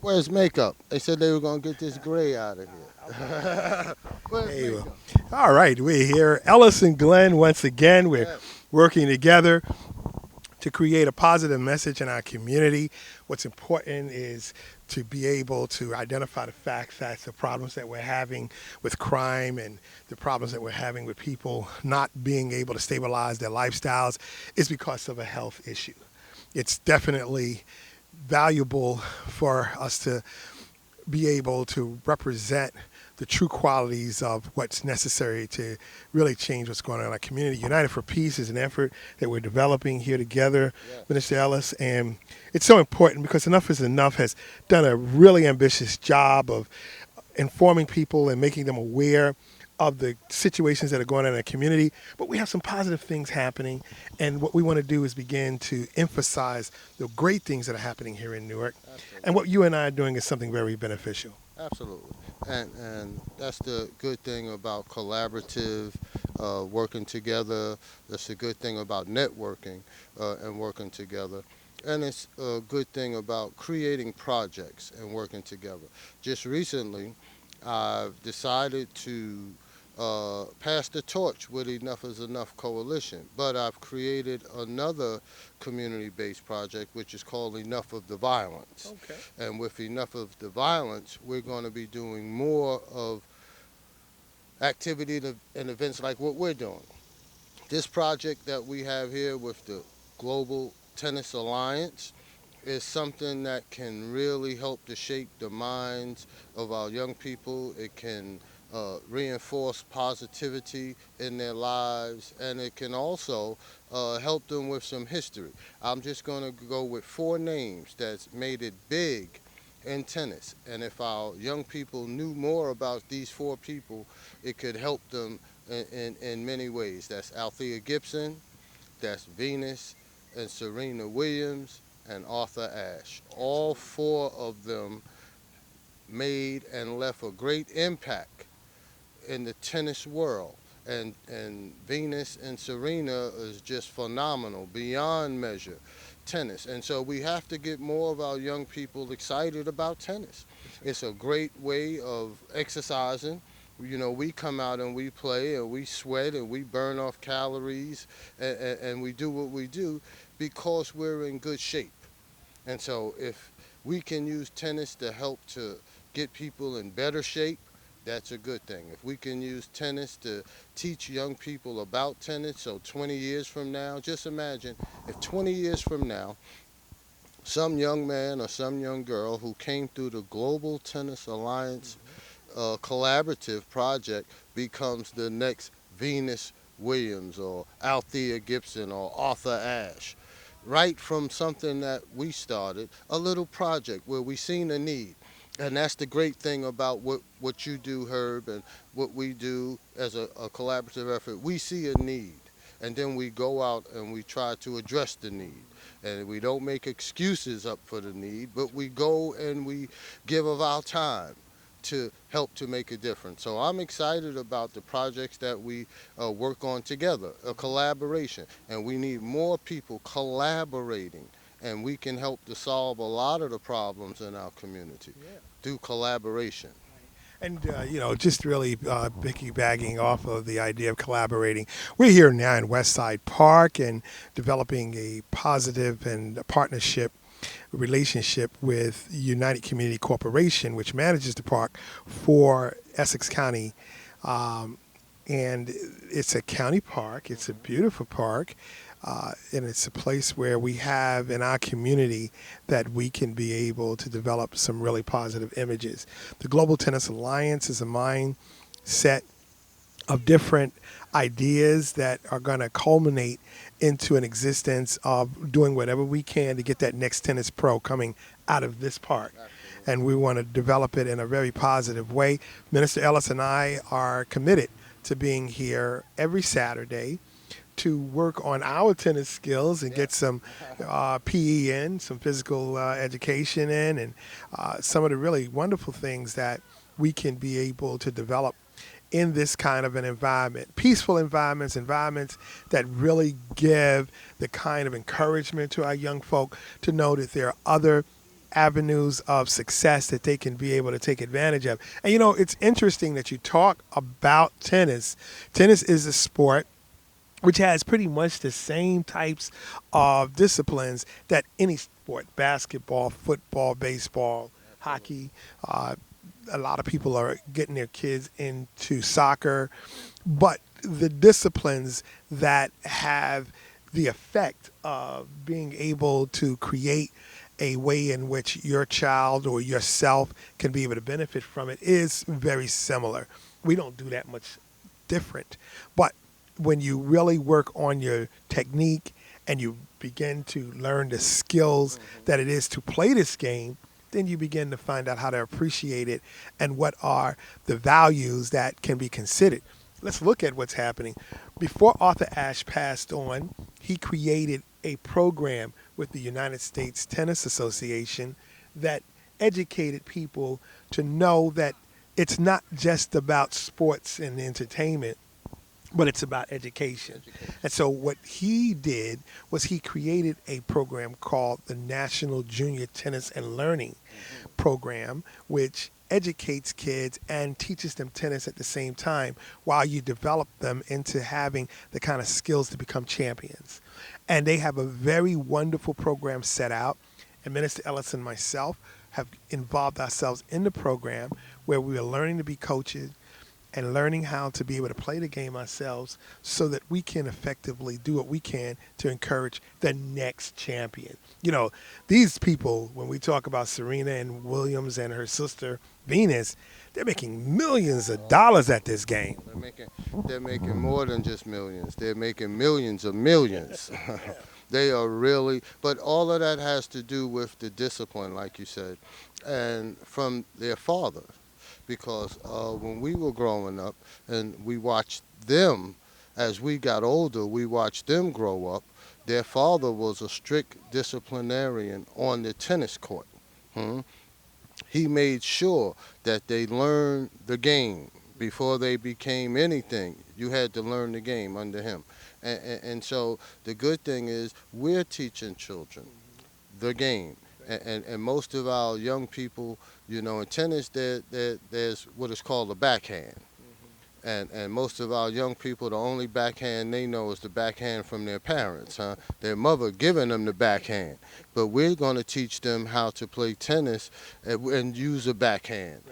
Where's makeup? They said they were gonna get this gray out of here. Where's Hey, well, makeup? all right, we're here. Ellis and Glenn, once again, we're Yes. working together to create a positive message in our community. What's important is to be able to identify the facts that the problems that we're having with crime and the problems that we're having with people not being able to stabilize their lifestyles is because of a health issue. It's definitely valuable for us to be able to represent the true qualities of what's necessary to really change what's going on in our community. United for Peace is an effort that we're developing here together, Yes. Minister Ellis, and it's so important because Enough is Enough has done a really ambitious job of informing people and making them aware of the situations that are going on in the community. But we have some positive things happening, and what we want to do is begin to emphasize the great things that are happening here in Newark. And Absolutely. what you and I are doing is something very beneficial. Absolutely. And that's the good thing about collaborative working together. That's the good thing about networking and working together. And it's a good thing about creating projects and working together. Just recently, I've decided to pass the torch with Enough is Enough Coalition, but I've created another community based project which is called Enough of the Violence. Okay. And with Enough of the Violence, we're going to be doing more of activity and events like what we're doing. This project that we have here with the Global Tennis Alliance is something that can really help to shape the minds of our young people. It can reinforce positivity in their lives, and it can also help them with some history. I'm just going to go with four names that's made it big in tennis. And if our young people knew more about these four people, it could help them in many ways. That's Althea Gibson, that's Venus and Serena Williams and Arthur Ashe. All four of them made and left a great impact in the tennis world. And Venus and Serena is just phenomenal, beyond measure tennis. And so we have to get more of our young people excited about tennis. It's a great way of exercising. You know, we come out and we play and we sweat and we burn off calories and we do what we do because we're in good shape. And so if we can use tennis to help to get people in better shape, that's a good thing. If we can use tennis to teach young people about tennis, so 20 years from now, just imagine if 20 years from now, some young man or some young girl who came through the Global Tennis Alliance collaborative project becomes the next Venus Williams or Althea Gibson or Arthur Ashe. Right from something that we started, a little project where we seen a need. And that's the great thing about what you do, Herb, and what we do as a collaborative effort. We see a need, and then we go out and we try to address the need. And we don't make excuses up for the need, but we go and we give of our time to help to make a difference. So I'm excited about the projects that we work on together, a collaboration, and we need more people collaborating, and we can help to solve a lot of the problems in our community Yeah. through collaboration. And, just really piggybacking off of the idea of collaborating, we're here now in Westside Park and developing a positive and a partnership relationship with United Community Corporation, which manages the park for Essex County. Um, and it's a county park. It's a beautiful park. And it's a place where we have in our community that we can be able to develop some really positive images. The Global Tennis Alliance is a mindset of different ideas that are going to culminate into an existence of doing whatever we can to get that next tennis pro coming out of this park. Absolutely. And we want to develop it in a very positive way. Minister Ellis and I are committed to being here every Saturday to work on our tennis skills and Yeah. get some PE in, some physical education in, and some of the really wonderful things that we can be able to develop in this kind of an environment. Peaceful environments, environments that really give the kind of encouragement to our young folk to know that there are other avenues of success that they can be able to take advantage of. And you know, it's interesting that you talk about tennis. Tennis is a sport which has pretty much the same types of disciplines that any sport: basketball, football, baseball, hockey. Uh, a lot of people are getting their kids into soccer, but the disciplines that have the effect of being able to create a way in which your child or yourself can be able to benefit from it is very similar. We don't do that much different. But when you really work on your technique and you begin to learn the skills that it is to play this game, then you begin to find out how to appreciate it and what are the values that can be considered. Let's look at what's happening. Before Arthur Ashe passed on, he created a program with the United States Tennis Association that educated people to know that it's not just about sports and entertainment, but it's about education. And so what he did was he created a program called the National Junior Tennis and Learning Program, which educates kids and teaches them tennis at the same time while you develop them into having the kind of skills to become champions. And they have a very wonderful program set out. And Minister Ellis and myself have involved ourselves in the program where we are learning to be coaches and learning how to be able to play the game ourselves so that we can effectively do what we can to encourage the next champion. You know, these people, when we talk about Serena and Williams and her sister Venus, they're making millions of dollars at this game. They're making more than just millions. They're making millions of millions. They are really, but all of that has to do with the discipline, like you said, and from their father. Because when we were growing up and we watched them, as we got older, we watched them grow up. Their father was a strict disciplinarian on the tennis court. Hmm? He made sure that they learned the game before they became anything. You had to learn the game under him. And so the good thing is we're teaching children the game. And most of our young people, you know, in tennis, there's what is called a backhand. And most of our young people, the only backhand they know is the backhand from their parents, huh? Their mother giving them the backhand. But we're going to teach them how to play tennis and use a backhand.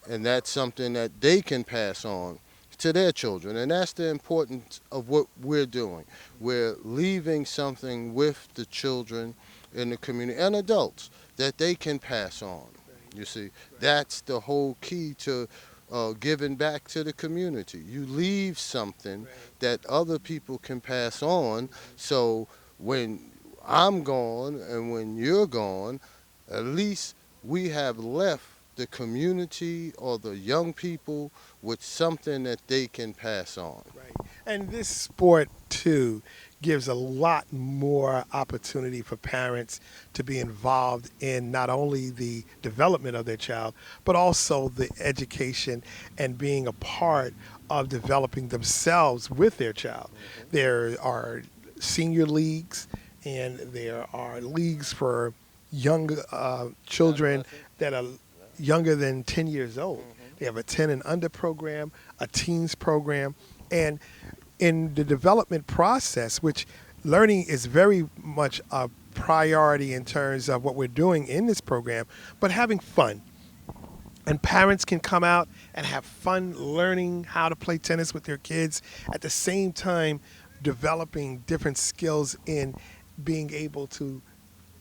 And that's something that they can pass on to their children. And that's the importance of what we're doing. We're leaving something with the children in the community and adults that they can pass on. You see, that's the whole key to giving back to the community. You leave something that other people can pass on. So when I'm gone and when you're gone, at least we have left the community or the young people with something that they can pass on. Right. And this sport, too, gives a lot more opportunity for parents to be involved in not only the development of their child, but also the education and being a part of developing themselves with their child. There are senior leagues and there are leagues for young children that are younger than 10 years old. They have a 10 and under program, a teens program, and in the development process, which learning is very much a priority in terms of what we're doing in this program, but having fun. And parents can come out and have fun learning how to play tennis with their kids at the same time developing different skills in being able to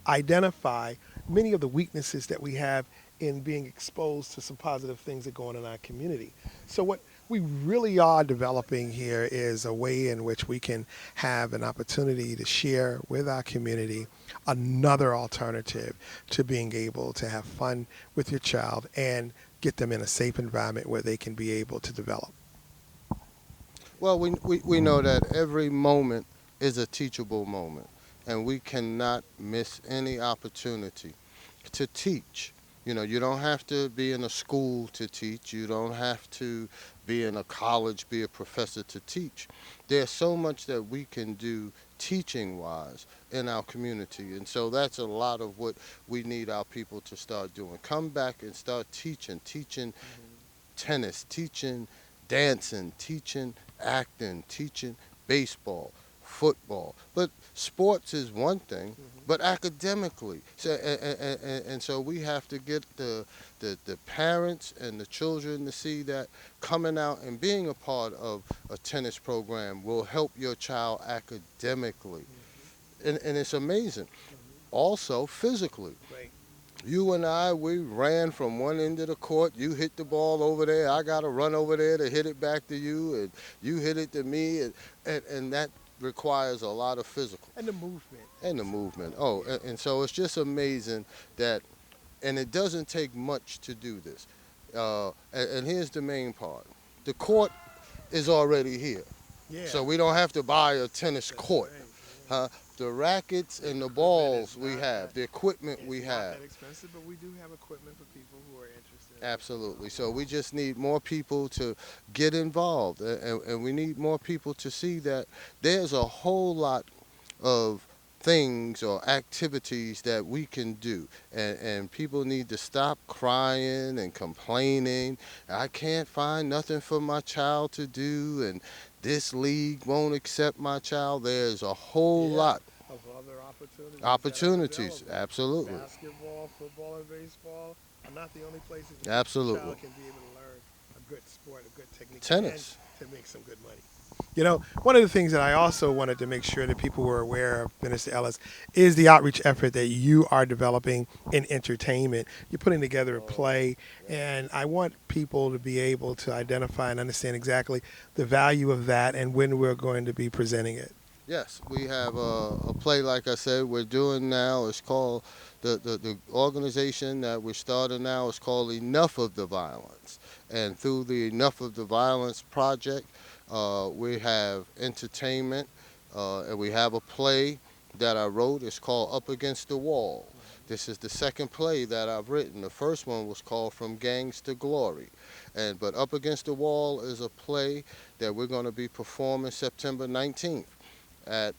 identify many of the weaknesses that we have in being exposed to some positive things that go on in our community. So what we really are developing here is a way in which we can have an opportunity to share with our community another alternative to being able to have fun with your child and get them in a safe environment where they can be able to develop. Well, we know that every moment is a teachable moment, and we cannot miss any opportunity to teach. You know, you don't have to be in a school to teach. You don't have to be in a college, be a professor to teach. There's so much that we can do teaching wise in our community. And so that's a lot of what we need our people to start doing. Come back and start teaching tennis, teaching dancing, teaching acting, teaching baseball, football. But sports is one thing, but academically. So, and so we have to get the parents and the children to see that coming out and being a part of a tennis program will help your child academically. And it's amazing. Also, physically. Right. You and I, we ran from one end of the court. You hit the ball over there. I got to run over there to hit it back to you, and you hit it to me, and that requires a lot of physical And the movement. and the movement. Oh, and so it's just amazing that, and it doesn't take much to do this. And here's the main part: the court is already here, Yeah. so we don't have to buy a tennis That's court. right. Huh? The rackets and the Equipment is balls we not have, that- the equipment It's we not have. that expensive, but we do have equipment for people who are interested. Absolutely. So we just need more people to get involved, and we need more people to see that there's a whole lot of things or activities that we can do, and people need to stop crying and complaining. I can't find nothing for my child to do, and this league won't accept my child. There's a whole Yeah. lot Of other opportunities. opportunities. That are available. Absolutely. Basketball, football, and baseball are not the only places that Absolutely. a child can be able to learn a good sport, a good technique, Tennis. and to make some good money. You know, one of the things that I also wanted to make sure that people were aware of, Minister Ellis, is the outreach effort that you are developing in entertainment. You're putting together a play, and I want people to be able to identify and understand exactly the value of that and when we're going to be presenting it. Yes, we have a play, like I said, we're doing now. It's called, the organization that we're starting now is called Enough of the Violence. And through the Enough of the Violence project, we have entertainment, and we have a play that I wrote. It's called Up Against the Wall. This is the second play that I've written. The first one was called From Gangs to Glory. But Up Against the Wall is a play that we're going to be performing September 19th at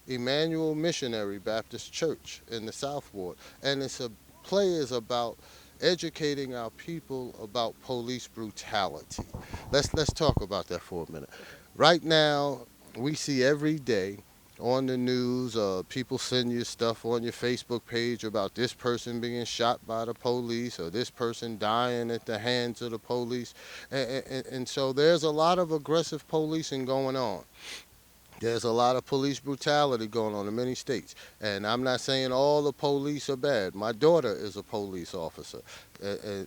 Emmanuel Missionary Baptist Church in the South Ward. And it's a play is about educating our people about police brutality. Let's talk about that for a minute. Right now, we see every day on the news, people send you stuff on your Facebook page about this person being shot by the police or this person dying at the hands of the police. And so there's a lot of aggressive policing going on. There's a lot of police brutality going on in many states. And I'm not saying all the police are bad. My daughter is a police officer.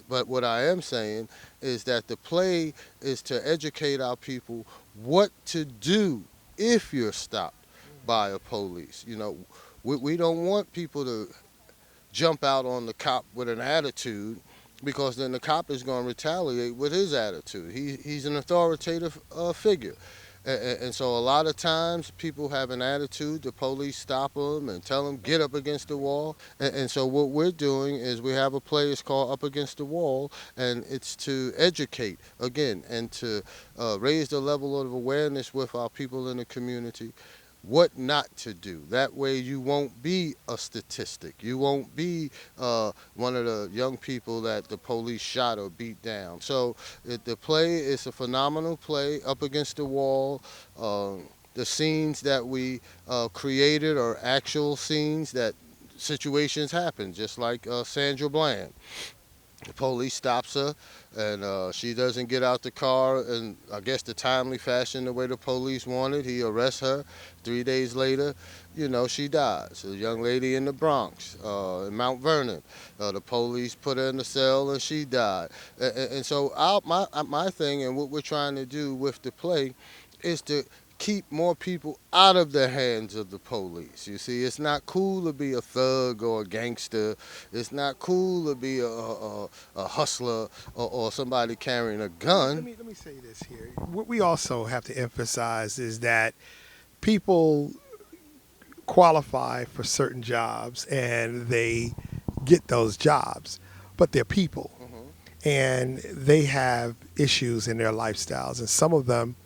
But what I am saying is that the play is to educate our people what to do if you're stopped by a police. You know, we don't want people to jump out on the cop with an attitude, because then the cop is going to retaliate with his attitude. He's an authoritative figure. And so a lot of times people have an attitude, the police stop them and tell them, get up against the wall. And so what we're doing is we have a play, it's called Up Against the Wall, and it's to educate, again, and to raise the level of awareness with our people in the community what not to do. That way you won't be a statistic. You won't be one of the young people that the police shot or beat down. So the play is a phenomenal play, Up Against the Wall. The scenes that we created are actual scenes that situations happen, just like Sandra Bland. The police stops her, and she doesn't get out the car in, I guess, the timely fashion the way the police wanted. He arrests her. 3 days later, she dies. A young lady in the Bronx, in Mount Vernon. The police put her in the cell, and she died. And so my thing and what we're trying to do with the play is to keep more people out of the hands of the police. You see, it's not cool to be a thug or a gangster. It's not cool to be a hustler or somebody carrying a Let gun. me say this here. What we also have to emphasize is that people qualify for certain jobs and they get those jobs, but they're people and they have issues in their lifestyles, and some of them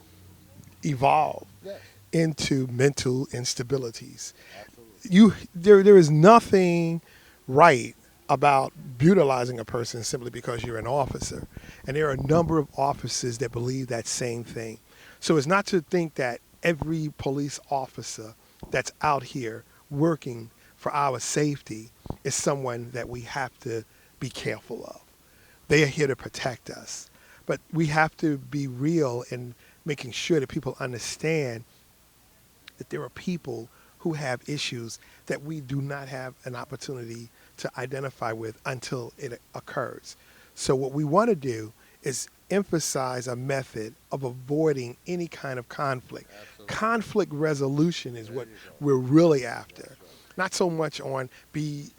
evolve. Yes. into mental instabilities. Absolutely. There is nothing right about brutalizing a person simply because you're an officer. And there are a number of officers that believe that same thing. So it's not to think that every police officer that's out here working for our safety is someone that we have to be careful of. They are here to protect us. But we have to be real in making sure that people understand that there are people who have issues that we do not have an opportunity to identify with until it occurs. So, what we want to do is emphasize a method of avoiding any kind of conflict. Absolutely. Conflict resolution is There what you go. we're really after, That's right. not so much on be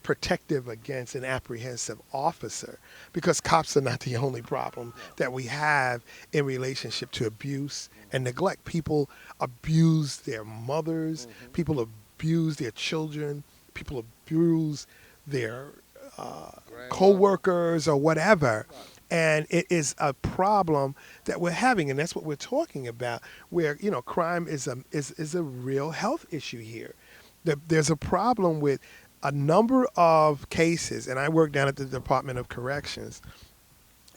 protective against an apprehensive officer, because cops are not the only problem No. that we have in relationship to abuse and neglect. People abuse their mothers, Mm-hmm. people abuse their children, people abuse their Grandmother. co-workers or whatever. Right. And it is a problem that we're having, and that's what we're talking about. Where crime is a real health issue here. There's a problem with a number of cases, and I work down at the Department of Corrections,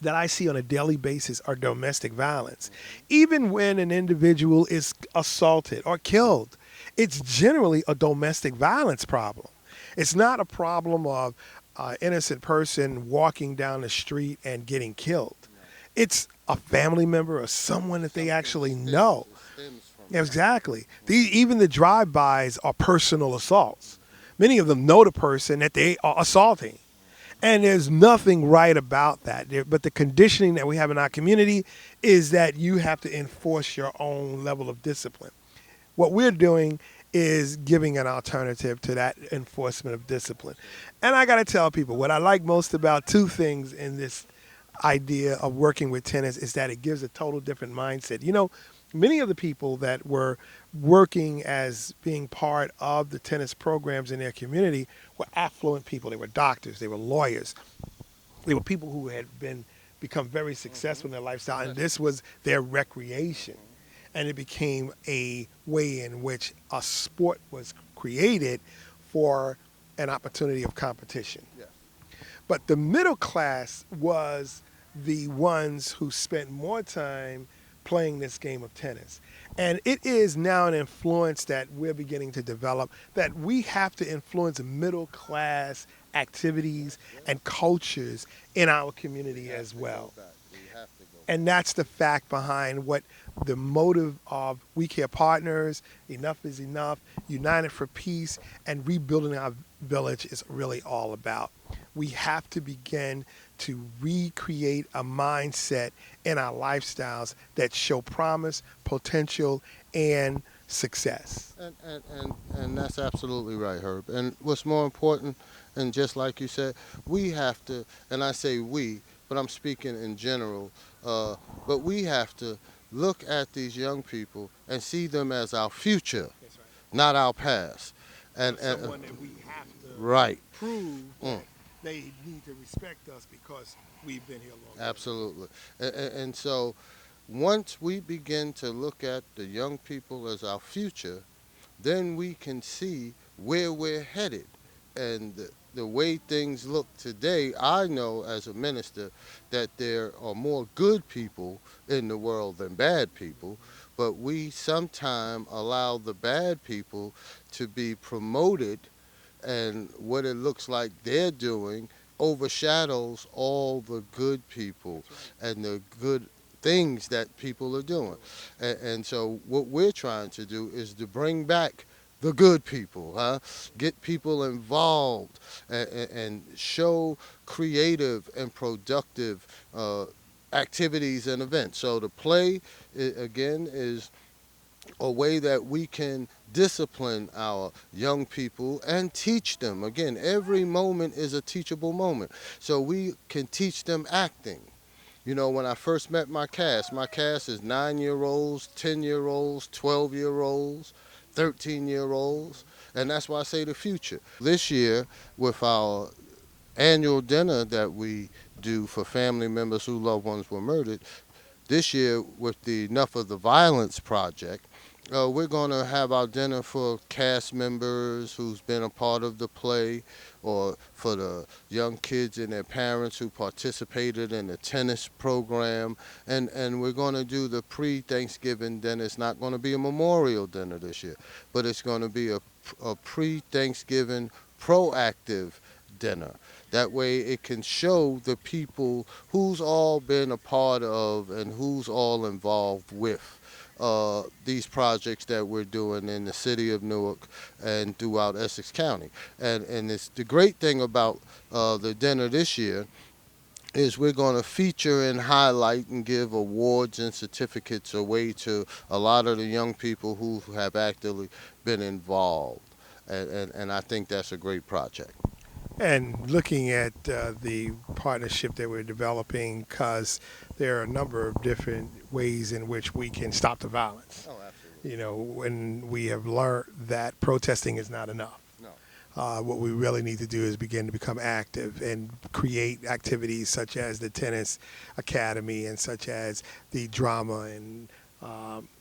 that I see on a daily basis are domestic violence. Even when an individual is assaulted or killed, it's generally a domestic violence problem. It's not a problem of an innocent person walking down the street and getting killed. No. It's a family member or someone that they Something actually stems. know. It stems from that. Exactly. Even the drive-bys are personal assaults. Many of them know the person that they are assaulting. And there's nothing right about that. But the conditioning that we have in our community is that you have to enforce your own level of discipline. What we're doing is giving an alternative to that enforcement of discipline. And I got to tell people what I like most about two things in this idea of working with tennis is that it gives a total different mindset. Many of the people that were working as being part of the tennis programs in their community were affluent people. They were doctors, they were lawyers, they were people who had become very successful in their lifestyle, and this was their recreation. And it became a way in which a sport was created for an opportunity of competition. Yes. But the middle class was the ones who spent more time playing this game of tennis. And it is now an influence that we're beginning to develop, that we have to influence middle class activities and cultures in our community as well. We have to go And that's the fact behind what the motive of We Care Partners, Enough is Enough, United for Peace, and Rebuilding Our Village is really all about. We have to begin to recreate a mindset in our lifestyles that show promise, potential, and success. And that's absolutely right, Herb. And what's more important, and just like you said, we have to, and I say we, but I'm speaking in general, but we have to look at these young people and see them as our future, That's right. not our past. Someone that we have to Right. prove Mm. that they need to respect us because we've been here long enough. Absolutely. And so once we begin to look at the young people as our future, then we can see where we're headed. And the way things look today, I know as a minister that there are more good people in the world than bad people, but we sometimes allow the bad people to be promoted, and what it looks like they're doing overshadows all the good people and the good things that people are doing. And so what we're trying to do is to bring back the good people, huh? Get people involved and show creative and productive activities and events. So the play, again, is a way that we can discipline our young people and teach them. Again, every moment is a teachable moment. So we can teach them acting. When I first met my cast is 9-year olds, 10-year olds, 12-year olds, 13-year olds, and that's why I say the future. This year, with our annual dinner that we do for family members whose loved ones were murdered, this year with the Enough of the Violence project, We're going to have our dinner for cast members who's been a part of the play, or for the young kids and their parents who participated in the tennis program. And we're going to do the pre-Thanksgiving dinner. It's not going to be a memorial dinner this year, but it's going to be a pre-Thanksgiving proactive dinner. That way it can show the people who's all been a part of and who's all involved with these projects that we're doing in the city of Newark and throughout Essex County. And it's the great thing about the dinner this year is we're going to feature and highlight and give awards and certificates away to a lot of the young people who have actively been involved. And I think that's a great project. And looking at the partnership that we're developing, because there are a number of different ways in which we can stop the violence. Oh, absolutely. You know, when we have learned that protesting is not enough. No. What we really need to do is begin to become active and create activities such as the tennis academy and such as the drama and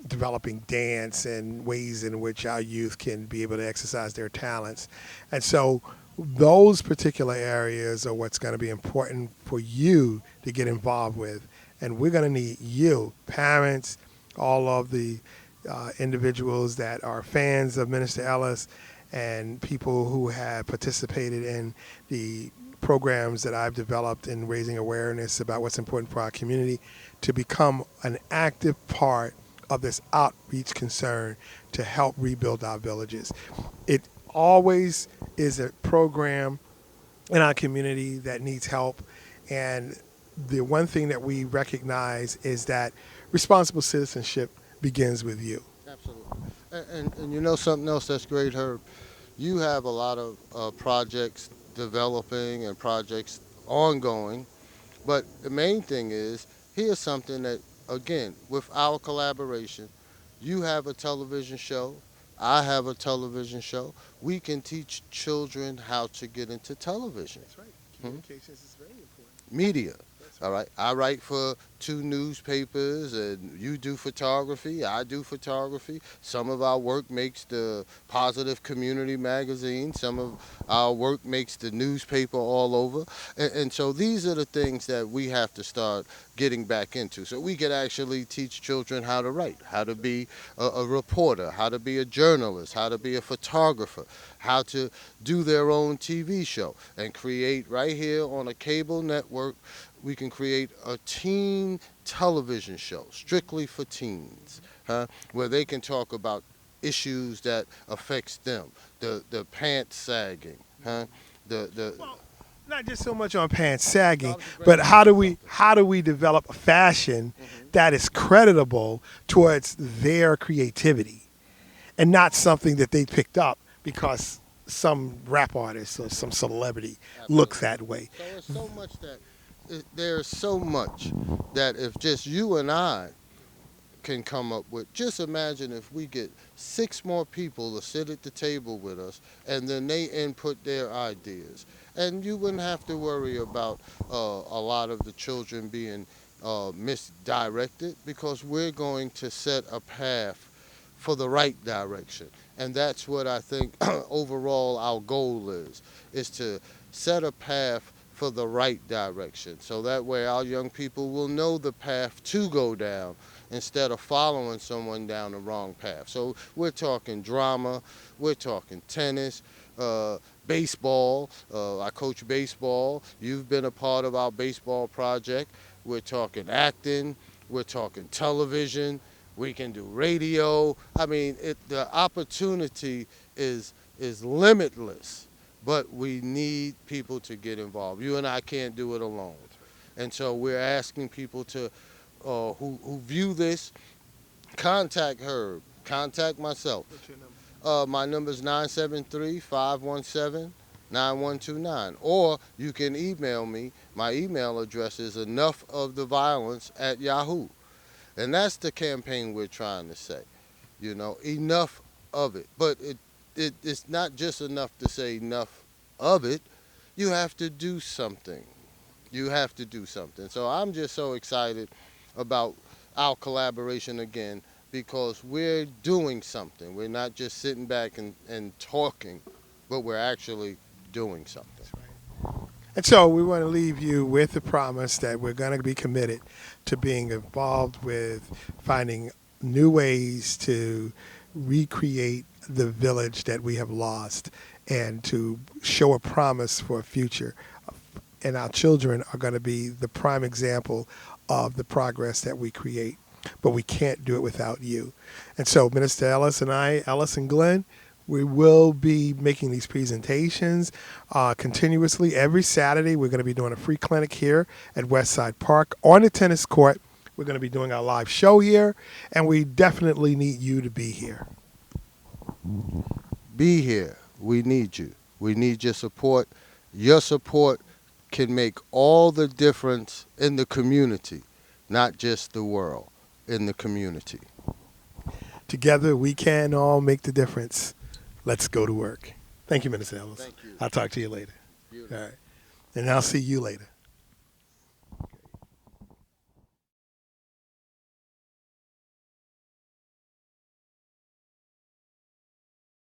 developing dance and ways in which our youth can be able to exercise their talents. And so those particular areas are what's going to be important for you to get involved with. And we're going to need you, parents, all of the individuals that are fans of Minister Ellis, and people who have participated in the programs that I've developed in raising awareness about what's important for our community, to become an active part of this outreach concern to help rebuild our villages. It always is a program in our community that needs help. And the one thing that we recognize is that responsible citizenship begins with you. Absolutely. And you know something else that's great, Herb? You have a lot of projects developing and projects ongoing, but the main thing is here's something that, again, with our collaboration, you have a television show, I have a television show. We can teach children how to get into television. That's right. Hmm? Communications is very important. Media. That's All right. right. I write for two newspapers, and you do photography. I do photography. Some of our work makes the Positive Community magazine. Some of our work makes the newspaper all over. And so these are the things that we have to start getting back into. So we could actually teach children how to write, how to be a reporter, how to be a journalist, how to be a photographer, how to do their own TV show and create right here on a cable network. We can create a teen television show strictly for teens, huh? Where they can talk about issues that affects them, the pants sagging, huh? The Well, not just so much on pants sagging, That was a great but how do example. we develop a fashion that is creditable towards their creativity and not something that they picked up because some rap artist or some celebrity looks Absolutely. that way. So it's so much that there's so much that if just you and I can come up with. Just imagine if we get six more people to sit at the table with us and then they input their ideas. And you wouldn't have to worry about a lot of the children being misdirected because we're going to set a path for the right direction. And that's what I think overall our goal is to set a path for the right direction. So that way our young people will know the path to go down instead of following someone down the wrong path. So we're talking drama, we're talking tennis, baseball. I coach baseball. You've been a part of our baseball project. We're talking acting, we're talking television, we can do radio. I mean, the opportunity is limitless, but we need people to get involved. You and I can't do it alone. And so we're asking people to who view this, contact Herb, contact myself. What's your number? My number is 973-517-9129. Or you can email me. My email address is enough-of-the-violence@yahoo. And that's the campaign we're trying to say. You know, enough of it. But it's not just enough to say enough of it. You have to do something. You have to do something. So I'm just so excited about our collaboration again because we're doing something. We're not just sitting back and talking, but we're actually doing something. And so we want to leave you with the promise that we're going to be committed to being involved with finding new ways to recreate the village that we have lost and to show a promise for a future. And our children are going to be the prime example of the progress that we create. But we can't do it without you. And so Minister Ellis and I, Ellis and Glenn, we will be making these presentations continuously. Every Saturday, we're going to be doing a free clinic here at Westside Park on the tennis court. We're going to be doing our live show here, and we definitely need you to be here. Be here. We need you. We need your support. Your support can make all the difference in the community, not just the world, in the community. Together, we can all make the difference. Let's go to work. Thank you, Minister Ellis. Thank you. I'll talk to you later. Beautiful. All right. And I'll see you later.